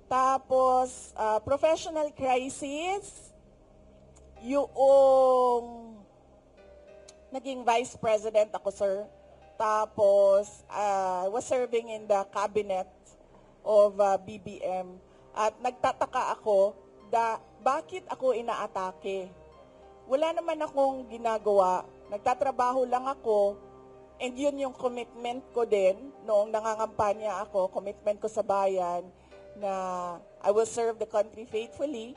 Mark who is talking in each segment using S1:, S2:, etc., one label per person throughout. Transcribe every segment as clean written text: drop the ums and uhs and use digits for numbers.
S1: Tapos, professional crisis, yung naging vice president ako, sir. Tapos, I was serving in the cabinet of BBM. At nagtataka ako, bakit ako inaatake? Wala naman akong ginagawa. Nagtatrabaho lang ako. And yun yung commitment ko din noong nangangampanya ako, commitment ko sa bayan na I will serve the country faithfully.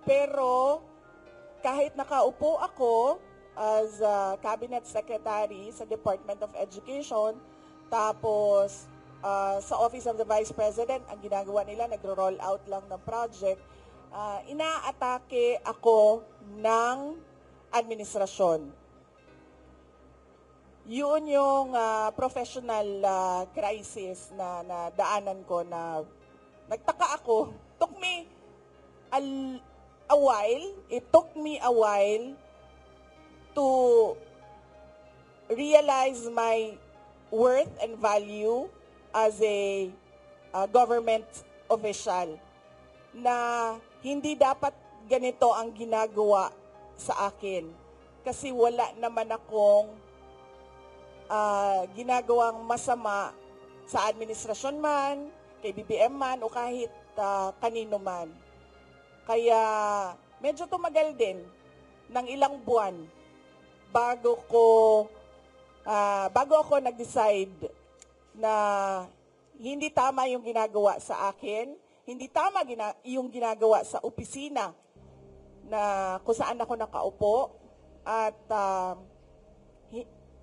S1: Pero kahit nakaupo ako as a cabinet secretary sa Department of Education, tapos sa Office of the Vice President, ang ginagawa nila, nagro-roll out lang ng project, inaatake ako ng administrasyon. Yun yung professional crisis na daanan ko na nagtaka ako. Took me a while. It took me a while to realize my worth and value as a government official na hindi dapat ganito ang ginagawa sa akin kasi wala naman akong ginagawang masama sa administrasyon man, kay BBM man, o kahit kanino man. Kaya medyo tumagal din ng ilang buwan bago ako nag-decide na hindi tama yung ginagawa sa akin, hindi tama yung ginagawa sa opisina na kung saan ako nakaupo, at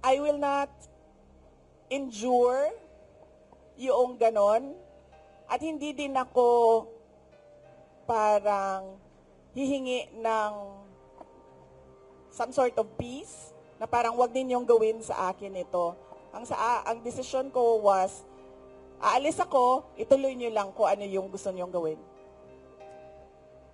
S1: I will not endure yung ganon, at hindi din ako parang hihingi ng some sort of peace na parang wag ninyong gawin sa akin ito. Ang desisyon ko was, aalis ako, ituloy nyo lang kung ano yung gusto nyong gawin.